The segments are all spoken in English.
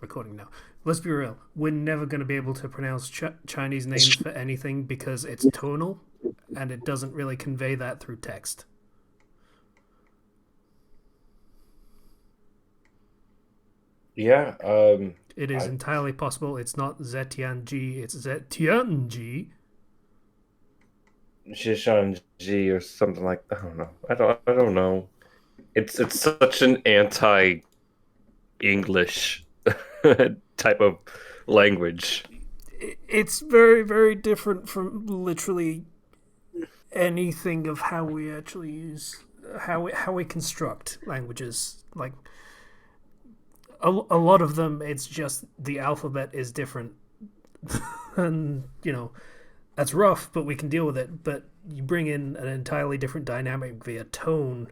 recording now. Let's be real. We're never going to be able to pronounce Chinese names for anything because it's tonal, and it doesn't really convey that through text. Yeah, It is I entirely possible it's not Zetianji, it's Zetianji. Shishanji or something like I don't know. I don't know. It's such an anti-English type of language. It's very, very different from literally anything of how we actually use how we construct languages. Like a lot of them, it's just the alphabet is different, and that's rough, but we can deal with it. But you bring in an entirely different dynamic via tone,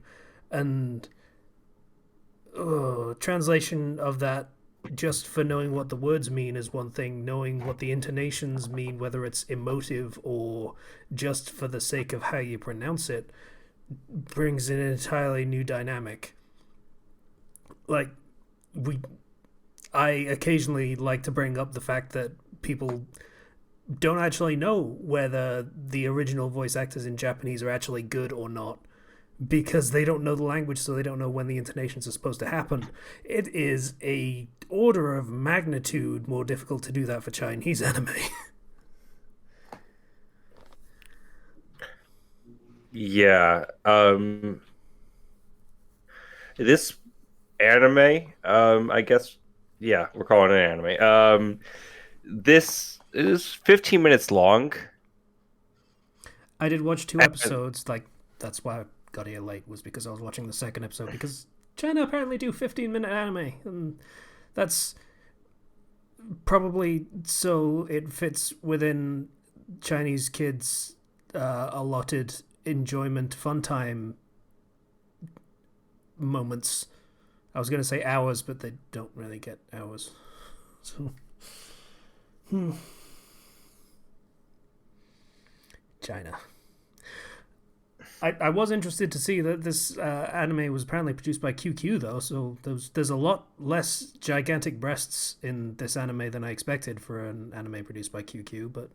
and translation of that just for knowing what the words mean is one thing. Knowing what the intonations mean, whether it's emotive or just for the sake of how you pronounce it, brings in an entirely new dynamic. Like we, I occasionally like to bring up the fact that people don't actually know whether the original voice actors in Japanese are actually good or not because they don't know the language, so they don't know when the intonations are supposed to happen. It is a order of magnitude more difficult to do that for Chinese anime. Yeah. This anime, I guess yeah, we're calling it an anime. This is 15 minutes long. I did watch two And episodes. Like that's why I got here late was because I was watching the second episode because China apparently do 15-minute anime, and that's probably so it fits within Chinese kids' allotted enjoyment, fun time moments. I was going to say hours, but they don't really get hours. So, China. I was interested to see that this anime was apparently produced by QQ though, so there's a lot less gigantic breasts in this anime than I expected for an anime produced by QQ. But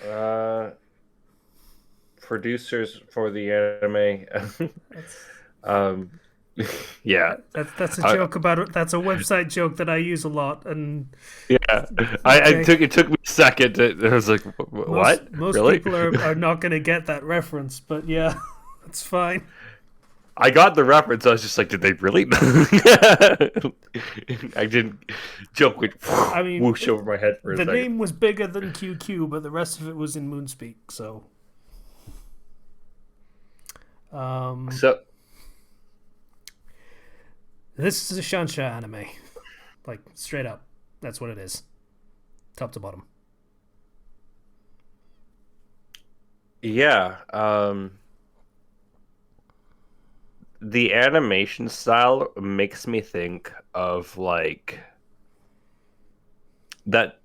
uh producers for the anime. that's um yeah. that's a I, joke about it. That's a website joke that I use a lot. And yeah. I okay, took it took me a second I was like what? most Really? people are not going to get that reference, but yeah, that's fine. I got the reference. I was just like, did they really? I didn't joke with I mean, whoosh over my head for a the second. name was bigger than QQ, but the rest of it was in Moonspeak. So, um, So this is a Shansha anime, like straight up. That's what it is, top to bottom. yeah, the animation style makes me think of that.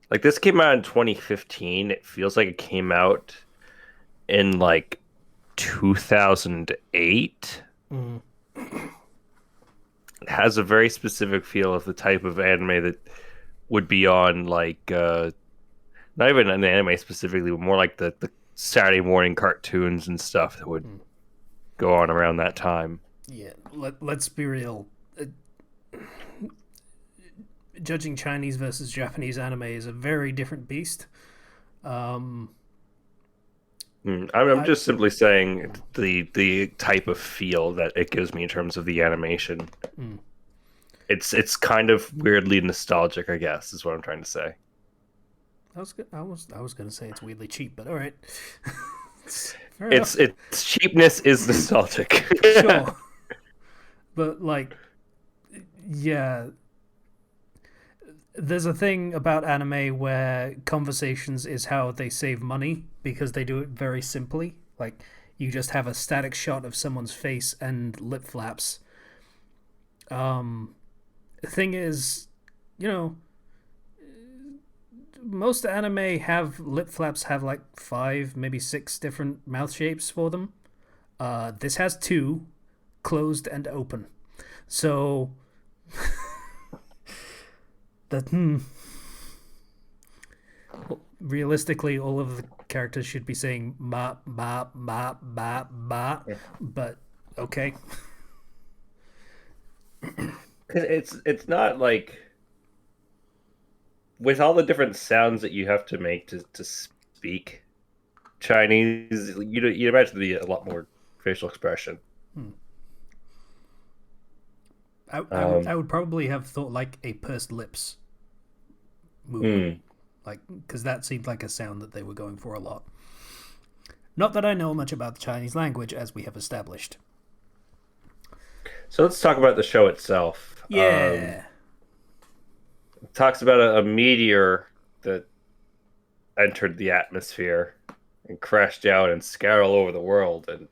Like this came out in 2015. It feels like it came out in like 2008. Mm. It has a very specific feel of the type of anime that would be on not even an anime specifically, but more like the Saturday morning cartoons and stuff that would Mm. go on around that time. Yeah, let's be real. Judging Chinese versus Japanese anime is a very different beast. Um, I'm I just simply saying the type of feel that it gives me in terms of the animation. mm, It's kind of weirdly nostalgic, I guess, is what I'm trying to say. I was gonna say it's weirdly cheap, but all right, fair It's enough. its cheapness is nostalgic. Sure, but like, yeah, there's a thing about anime where conversations is how they save money because they do it very simply. Like you just have a static shot of someone's face and lip flaps. Um, the thing is, you know, most anime have lip flaps have like five, maybe six different mouth shapes for them. This has two. closed and open. So that realistically, all of the characters should be saying ma ba ba ba ba, but okay. Because it's not like with all the different sounds that you have to make to speak Chinese, you'd imagine there'd be a lot more facial expression. Hmm. I Um, would probably have thought like a pursed lips movement, hmm. like because that seemed like a sound that they were going for a lot. Not that I know much about the Chinese language, as we have established. So let's talk about the show itself. Yeah, It talks about a meteor that entered the atmosphere and crashed out and scattered all over the world, and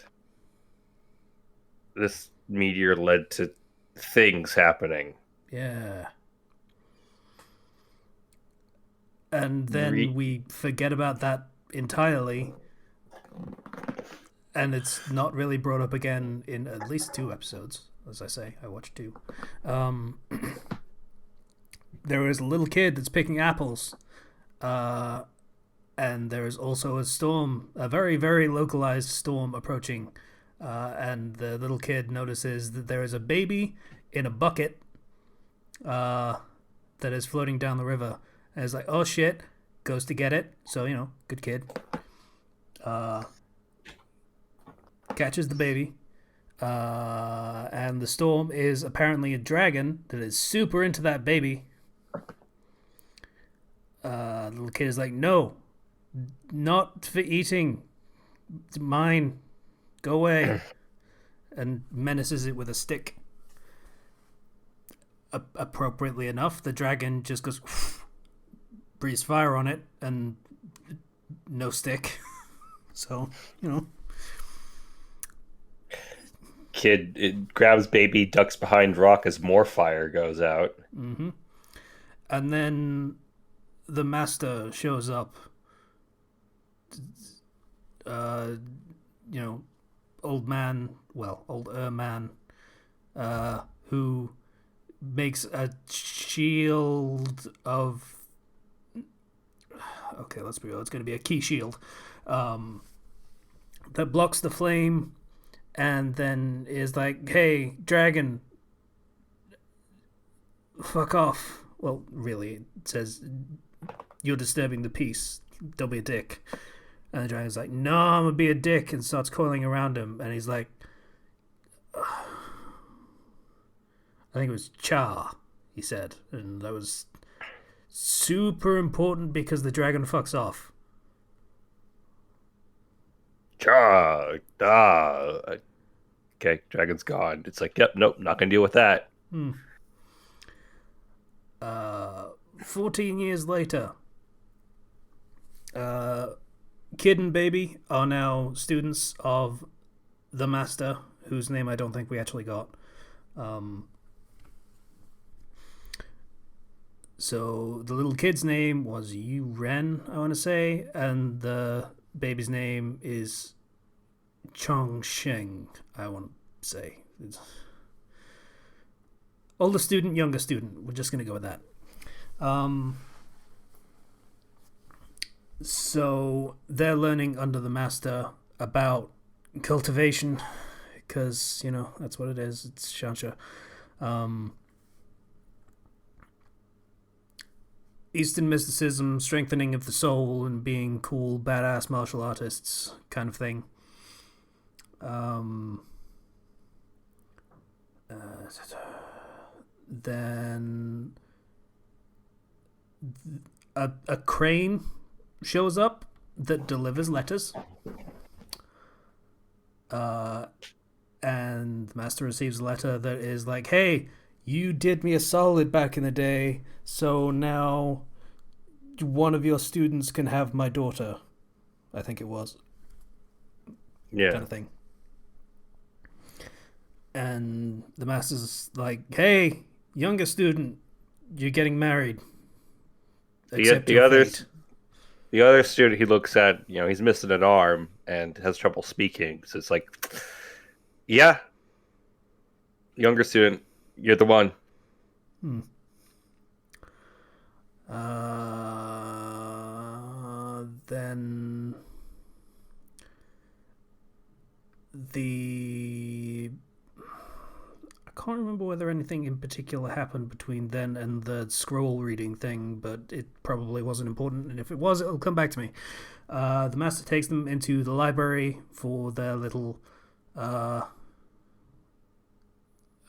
this meteor led to things happening. yeah. And then Re- we forget about that entirely, and it's not really brought up again in at least 2 episodes. As I say, I watched 2. Um, there is a little kid that's picking apples, uh, and there is also a storm, a very, very localized storm approaching. And the little kid notices that there is a baby in a bucket that is floating down the river. And is like, oh shit, goes to get it. So, good kid. Uh, Catches the baby. And the storm is apparently a dragon that is super into that baby. The little kid is like, no, not for eating. It's mine. Go away. And menaces it with a stick. Appropriately enough, the dragon just goes, breathes fire on it, and no stick. So, Kid it grabs baby, ducks behind rock as more fire goes out. Mm-hmm. And then the master shows up. Uh, Old man, older man, who makes a shield of. Okay, let's be real. It's going to be a key shield that blocks the flame, and then is like, "Hey, dragon, fuck off." Well, really, it says, "You're disturbing the peace. Don't be a dick." And the dragon's like, "No, I'm gonna be a dick," and starts coiling around him. And he's like, I think it was Cha, he said. And that was super important because the dragon fucks off. Cha, ah. Okay, dragon's gone. It's like, yep, nope, not gonna deal with that. Hmm. 14 years later, Kid and Baby are now students of the Master, whose name I don't think we actually got. So the little kid's name was Yu Ren, I want to say, and the baby's name is Chong Sheng, I want to say. It's older student, younger student. We're just going to go with that. So they're learning under the master about cultivation because, that's what it is. It's Shansha. Eastern mysticism, strengthening of the soul, and being cool, badass martial artists kind of thing. Then a crane shows up that delivers letters. And the master receives a letter that is like, hey, you did me a solid back in the day, so now one of your students can have my daughter. I think it was. Yeah. Kind of thing. And the master's like, hey, younger student, you're getting married. The other student he looks at, he's missing an arm and has trouble speaking. So it's like, yeah, Younger student, you're the one. Hmm. Then the I can't remember whether anything in particular happened between then and the scroll reading thing, but it probably wasn't important. And if it was, it'll come back to me. The master takes them into the library for their little uh,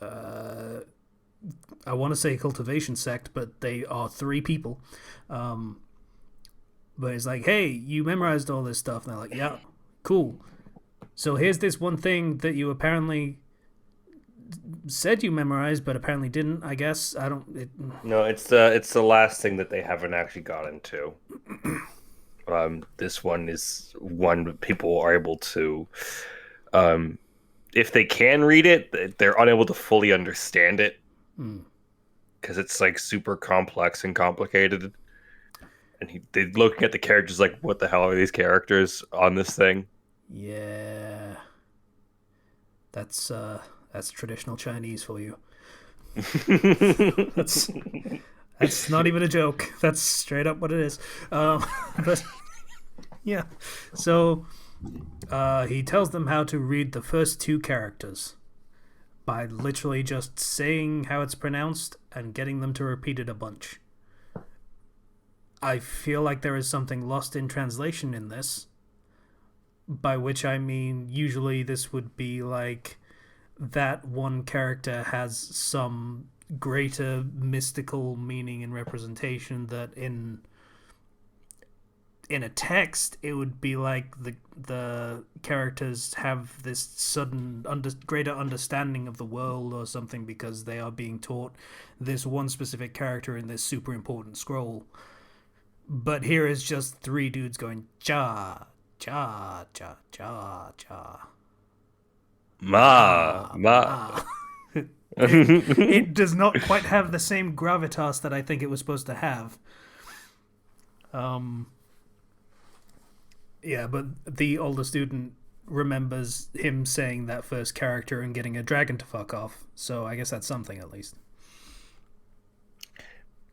I want to say cultivation sect, but they are three people. Um, but it's like, hey, you memorized all this stuff. And they're like, yeah, cool. So here's this one thing that you apparently said you memorized, but apparently didn't. I guess I don't. No, it's the last thing that they haven't actually gotten to. This one is one that people are able to, um, if they can read it, they're unable to fully understand it because it's like super complex and complicated. And they're looking at the characters like, what the hell are these characters on this thing? Yeah, that's traditional Chinese for you. That's that's not even a joke. That's straight up what it is. But yeah, so he tells them how to read the first two characters by literally just saying how it's pronounced and getting them to repeat it a bunch. I feel like there is something lost in translation in this, by which I mean usually this would be like that one character has some greater mystical meaning and representation that in a text it would be like the characters have this sudden greater understanding of the world or something because they are being taught this one specific character in this super important scroll. But here is just three dudes going cha cha cha cha cha Ma, ma ma. ma. It does not quite have the same gravitas that I think it was supposed to have. Yeah, but the older student remembers him saying that first character and getting a dragon to fuck off. So I guess that's something at least.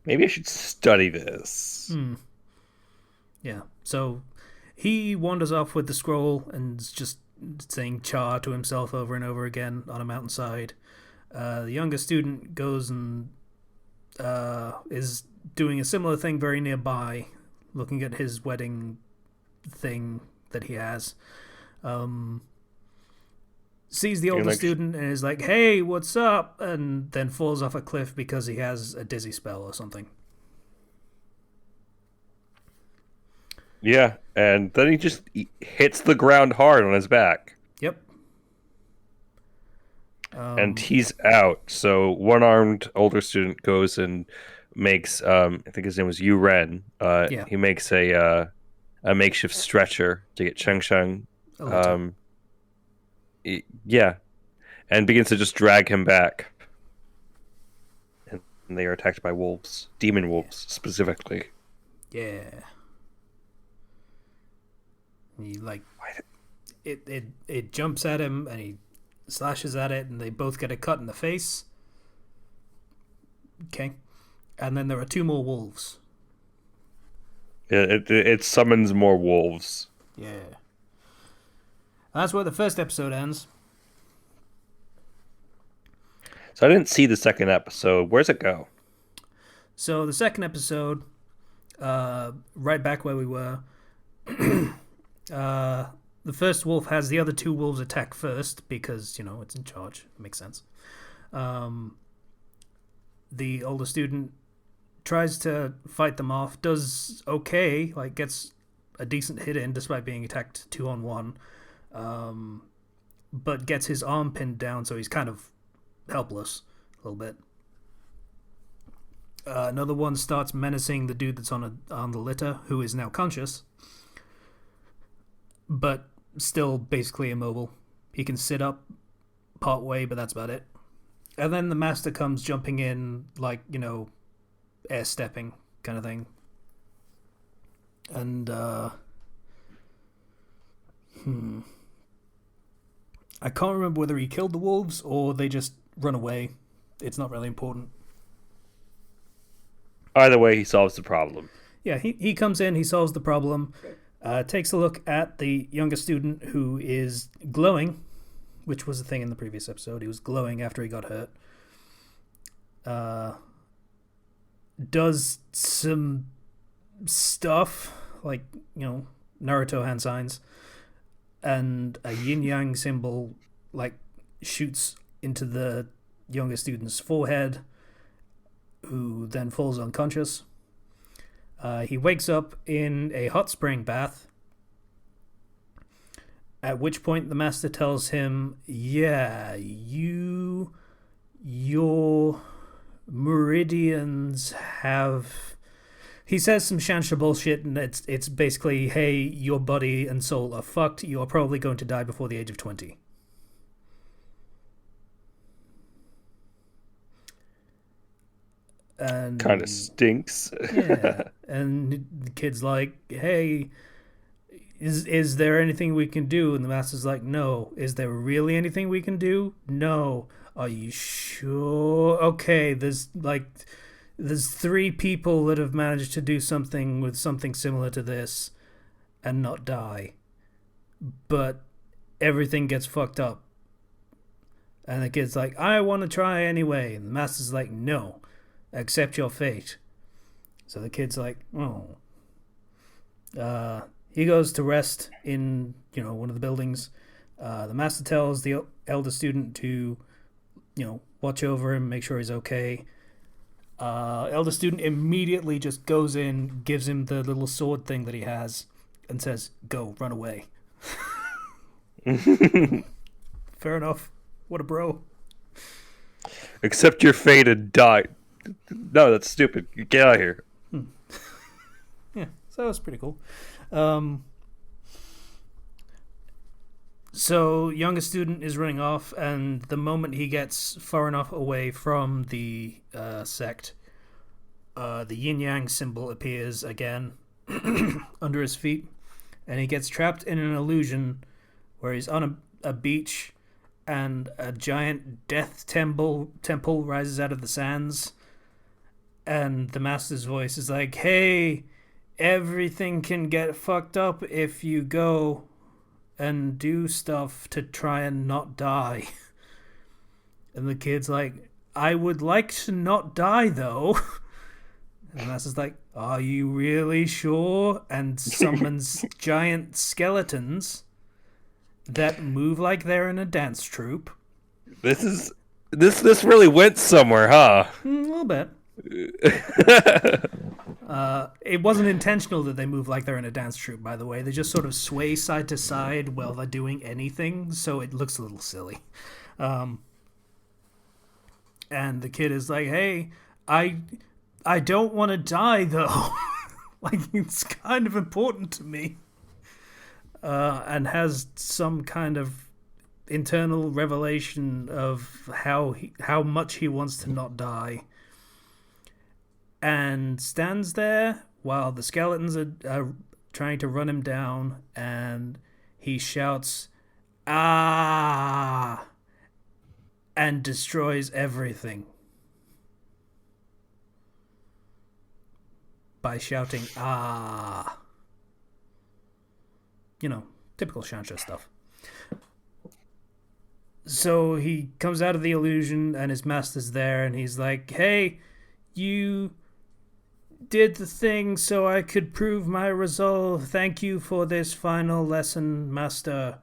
Maybe I should study this. Yeah. So he wanders off with the scroll and is just saying cha to himself over and over again on a mountainside. The younger student goes and is doing a similar thing very nearby, looking at his wedding thing that he has. Sees the older student and is like, hey, what's up? And then falls off a cliff because he has a dizzy spell or something. Yeah, and then he just hits the ground hard on his back. Yep. And he's out. So one-armed older student goes and makes, I think his name was Yu Ren. Yeah. He makes a makeshift stretcher to get Cheng Sheng. Yeah, and begins to just drag him back. And they are attacked by wolves, demon wolves specifically. Yeah. He like it jumps at him and he slashes at it and they both get a cut in the face. Okay. And then there are two more wolves. It summons more wolves. Yeah. That's where the first episode ends. So I didn't see the second episode. Where's it go? So the second episode, right back where we were, the first wolf has the other two wolves attack first because, you know, it's in charge. It makes sense. The older student tries to fight them off, does okay, like gets a decent hit in despite being attacked 2-on-1, but gets his arm pinned down, so he's kind of helpless a little bit. Another one starts menacing the dude that's on the litter, who is now conscious, but still basically immobile. He can sit up part way, but that's about it. And then the master comes jumping in, like, you know, air stepping kind of thing. And I can't remember whether he killed the wolves or they just run away. It's not really important. Either way, he solves the problem. Yeah, he comes in, he solves the problem, takes a look at the younger student who is glowing, which was a thing in the previous episode. He was glowing after he got hurt. Does some stuff, like, Naruto hand signs, and a yin-yang symbol, like, shoots into the younger student's forehead, who then falls unconscious. He wakes up in a hot spring bath, at which point the master tells him, yeah, your meridians have... He says some Shansha bullshit, and it's basically, hey, your body and soul are fucked. You are probably going to die before the age of 20. And kind of stinks. Yeah, and the kid's like, hey, is there anything we can do? And the master's like, no. Is there really anything we can do? No. Are you sure? Okay, there's 3 people that have managed to do something with something similar to this and not die, but everything gets fucked up. And the kid's like, I want to try anyway. And the master's like, no, accept your fate. So the kid's like, oh. He goes to rest in, one of the buildings. The master tells the elder student to, watch over him, make sure he's okay. Elder student immediately just goes in, gives him the little sword thing that he has, and says, go, run away. Fair enough. What a bro. Accept your fate and die. No, that's stupid. Get out of here. Yeah, so that was pretty cool. So youngest student is running off, and the moment he gets far enough away from the sect, the yin-yang symbol appears again under his feet, and he gets trapped in an illusion where he's on a beach, and a giant death temple rises out of the sands, and the master's voice is like, hey, everything can get fucked up if you go and do stuff to try and not die. And the kid's like, I would like to not die, though. And the master's like, are you really sure? And summons giant skeletons that move like they're in a dance troupe. This really went somewhere, huh? A little bit. It wasn't intentional that they move like they're in a dance troupe, by the way. They just sort of sway side to side while they're doing anything, so it looks a little silly. And the kid is like, hey, I don't want to die, though. Like, it's kind of important to me. And has some kind of internal revelation of how much he wants to not die. And stands there while the skeletons are trying to run him down, and he shouts, ah, and destroys everything by shouting, ah. Typical Shansha stuff. So he comes out of the illusion, and his master's there, and he's like, hey, you did the thing so I could prove my resolve. Thank you for this final lesson, master.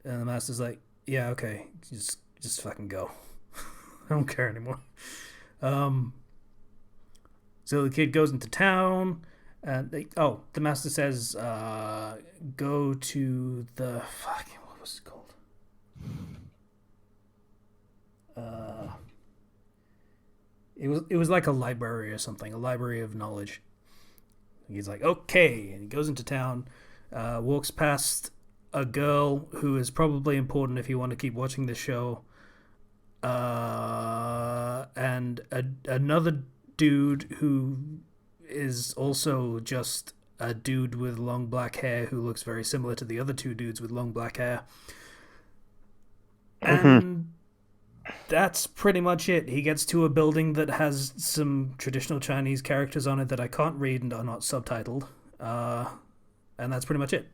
And the master's like, yeah, okay, just fucking go. I don't care anymore. So the kid goes into town, and the master says, go to the what was it called? It was like a library or something, a library of knowledge. He's like, okay, and he goes into town, walks past a girl who is probably important if you want to keep watching this show, and another dude who is also just a dude with long black hair who looks very similar to the other 2 dudes with long black hair. And That's pretty much it. He gets to a building that has some traditional Chinese characters on it that I can't read and are not subtitled. Uh, and that's pretty much it.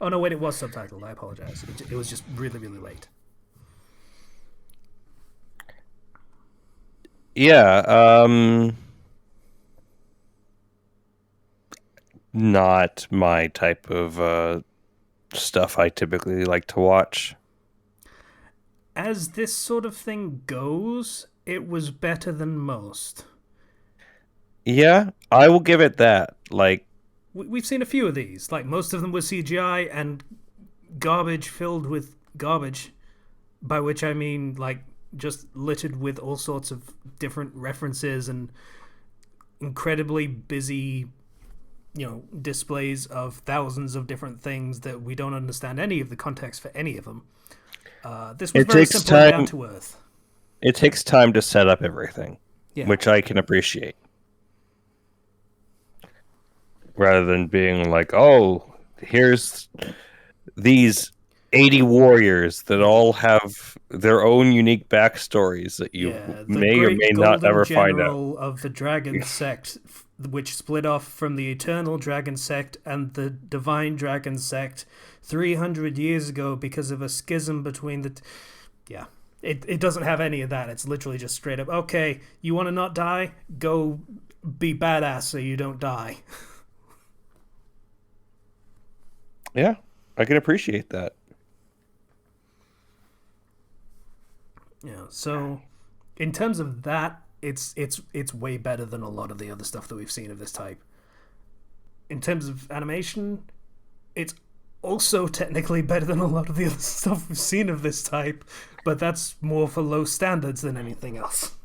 Oh no, wait, it was subtitled. I apologize. It was just really, really late. Yeah, not my type of stuff I typically like to watch. As this sort of thing goes, it was better than most. Yeah, I will give it that. Like, We've seen a few of these. Like most of them were CGI and garbage filled with garbage, by which I mean like just littered with all sorts of different references and incredibly busy, displays of thousands of different things that we don't understand any of the context for any of them. This was it very takes simple and down time. to earth. It takes time to set up everything, Yeah, which I can appreciate, rather than being like, "Oh, here's these 80 warriors that yeah, all have their own unique backstories that you yeah. The may or great may not golden ever find out." general of the dragon sect, which split off from the eternal dragon sect and the divine dragon sect 300 years ago because of a schism between the. Yeah. It doesn't have any of that. It's literally just straight up, okay, you want to not die? Go be badass so you don't die. Yeah, I can appreciate that. Yeah. So, in terms of that, it's way better than a lot of the other stuff that we've seen of this type. In terms of animation, it's also technically better than a lot of the other stuff we've seen of this type, but that's more for low standards than anything else.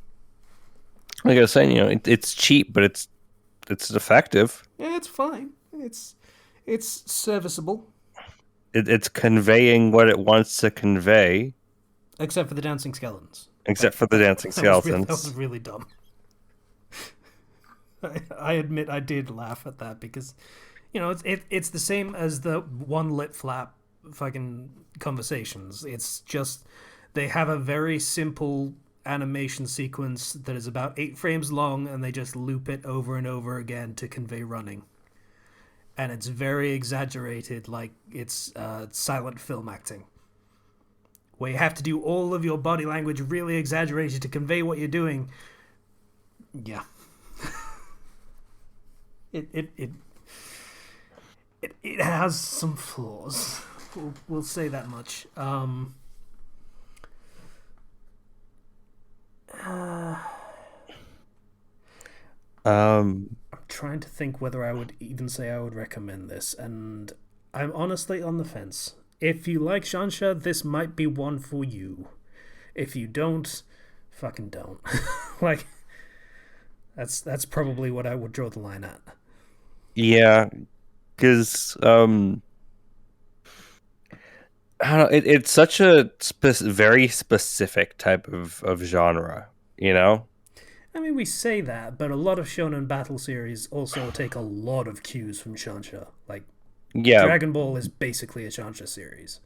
Like I was saying, it's cheap, but it's effective. Yeah, it's fine. It's serviceable, It's conveying what it wants to convey, except for the dancing skeletons. except for the dancing That was skeletons. really dumb. I admit I did laugh at that because, it's the same as the one lip flap fucking conversations. It's just they have a very simple animation sequence that is about 8 frames long, and they just loop it over and over again to convey running. And it's very exaggerated, like it's silent film acting, where you have to do all of your body language really exaggerated to convey what you're doing. Yeah, it it has some flaws. We'll say that much. Um, I'm trying to think whether I would even say I would recommend this, and I'm honestly on the fence. If you like Shansha, this might be one for you. If you don't, fucking don't. Like that's probably what I would draw the line at. yeah, because I don't know. It's such a very specific type of genre, you know? I mean, we say that, but a lot of shonen battle series also take a lot of cues from Shansha. Like Yeah, Dragon Ball is basically a Shansha series.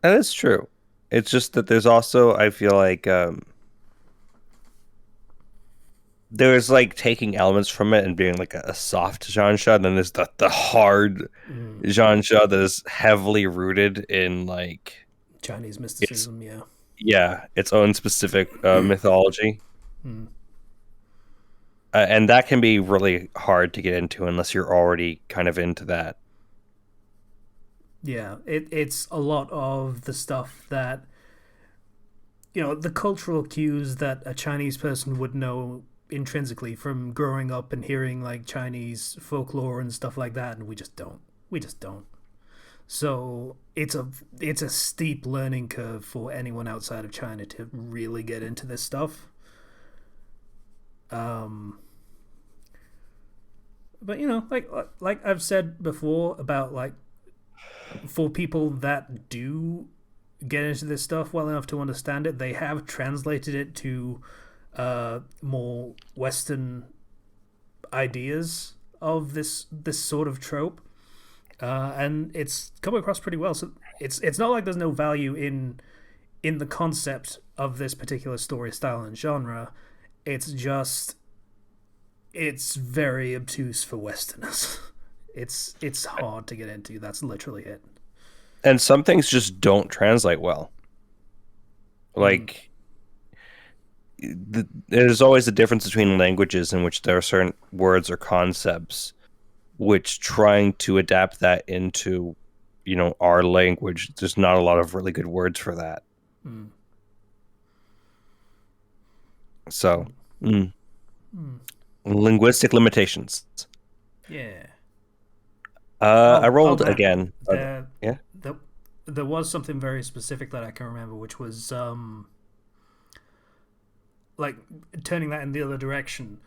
that is true. It's just that there's also, I feel like, there's like taking elements from it and being like a soft genre, and then there's the hard Mm. genre that is heavily rooted in like Chinese its mysticism, yeah. yeah its own specific mythology. Mm. And that can be really hard to get into unless you're already kind of into that. Yeah, it's a lot of the stuff that, the cultural cues that a Chinese person would know intrinsically from growing up and hearing like Chinese folklore and stuff like that, and we just don't. We just don't. So it's a steep learning curve for anyone outside of China to really get into this stuff. Um, but like I've said before about like for people that do get into this stuff well enough to understand it, they have translated it to more Western ideas of this sort of trope, and it's come across pretty well. So it's not like there's no value in the concept of this particular story style and genre. It's just it's very obtuse for Westerners. It's hard to get into. That's literally it. And some things just don't translate well. Like there's always a difference between languages in which there are certain words or concepts which trying to adapt that into our language, there's not a lot of really good words for that. So linguistic limitations. Yeah. I rolled again. Yeah. There was something very specific that I can remember, which was like turning that in the other direction.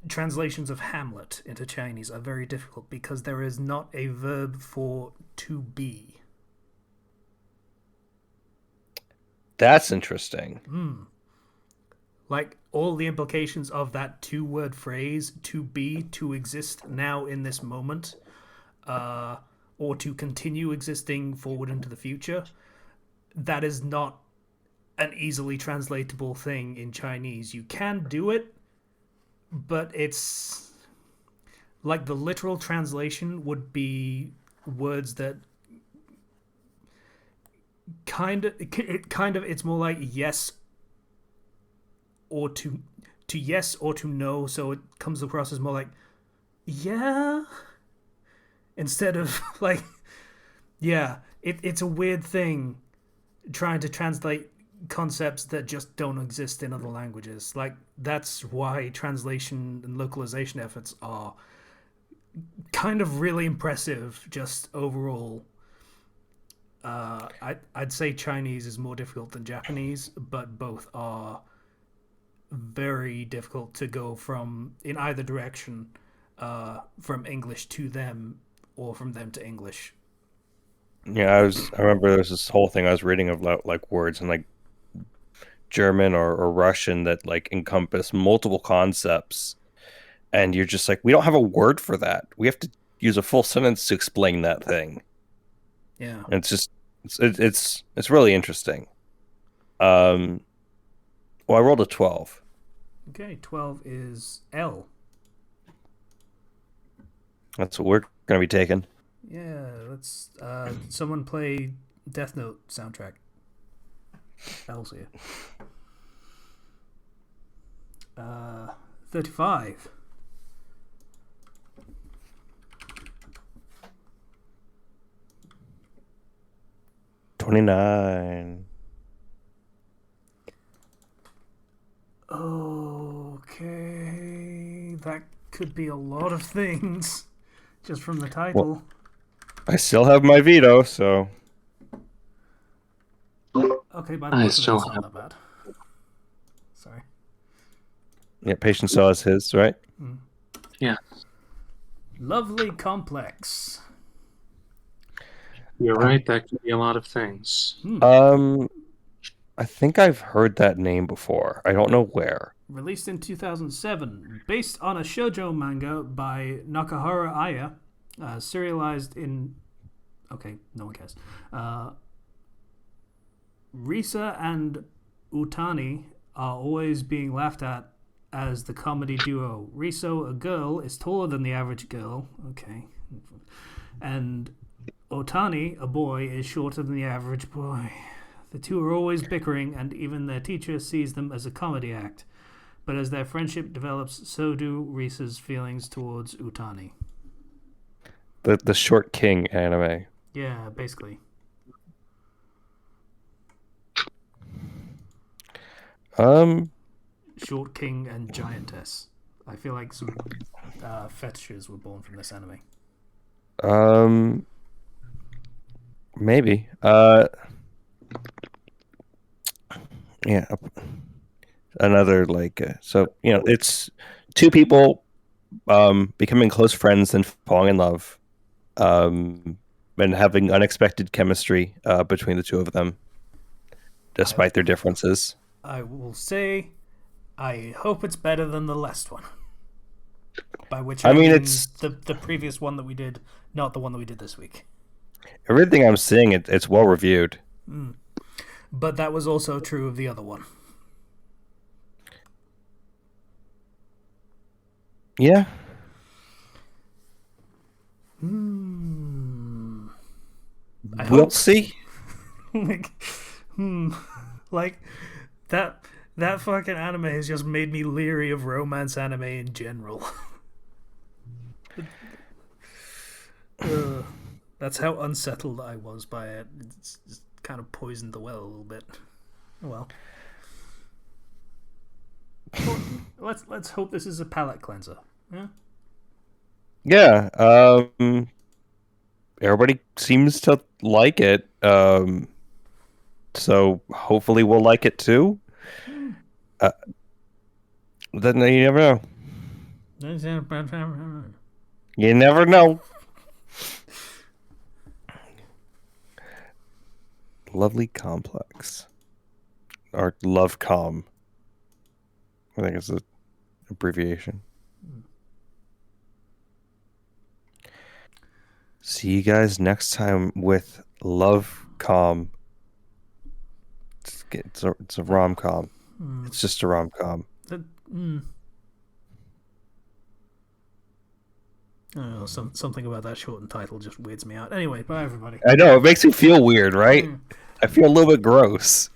Translations of Hamlet into Chinese are very difficult because there is not a verb for to be. That's interesting. Like all the implications of that two-word phrase, to be, to exist now in this moment, or to continue existing forward into the future, that is not an easily translatable thing in Chinese. You can do it, but it's like the literal translation would be words that it's more like yes or to yes or to no, so it comes across as more like yeah instead of like yeah. It's a weird thing trying to translate concepts that just don't exist in other languages. Like that's why translation and localization efforts are kind of really impressive just overall. I'd say Chinese is more difficult than Japanese, but both are very difficult to go from in either direction, from English to them or from them to English. Yeah, I remember there was this whole thing I was reading of like words in like German or Russian that like encompass multiple concepts, and you're just like, we don't have a word for that. We have to use a full sentence to explain that thing. Yeah. And it's just it's really interesting. Well, I rolled a 12. Okay, 12 is L. That's what we're going to be taking. Yeah, let's someone play Death Note soundtrack. L's here. 35. $29. Okay, that could be a lot of things just from the title. Well, I still have my veto, so. Okay, by the looks of it, it's not that bad. Sorry. Yeah, Patient saw is his, right? Yeah. Lovely Complex. You're right, that could be a lot of things. I think I've heard that name before. I don't know where. Released in 2007, based on a shoujo manga by Nakahara Aya, serialized in... Okay, no one cares. Risa and Utani are always being laughed at as the comedy duo. Riso, a girl, is taller than the average girl. Okay. And Otani, a boy, is shorter than the average boy. The two are always bickering, and even their teacher sees them as a comedy act. But as their friendship develops, so do Risa's feelings towards Utani. The Short King anime. Yeah, basically. Short King and Giantess. I feel like some fetishes were born from this anime. Maybe. Yeah. Another like so it's two people becoming close friends and falling in love, and having unexpected chemistry between the two of them, despite their differences. I will say, I hope it's better than the last one. By which I mean it's the previous one that we did, not the one that we did this week. Everything I'm seeing, it's well reviewed. But that was also true of the other one. Yeah. I We'll hope. see. like, like that that fucking anime has just made me leery of romance anime in general. Ugh. That's how unsettled I was by it. It's just kind of poisoned the well a little bit. Well, let's hope this is a palate cleanser. Yeah. Yeah. Everybody seems to like it. So hopefully we'll like it too. Then you never know. You never know. Lovely complex. Or love com. I think it's an abbreviation. See you guys next time with Love Com. It's a rom com. It's just a rom com. I don't know, something about that shortened title just weirds me out. Anyway, bye everybody. I know, it makes me feel weird, right? I feel a little bit gross.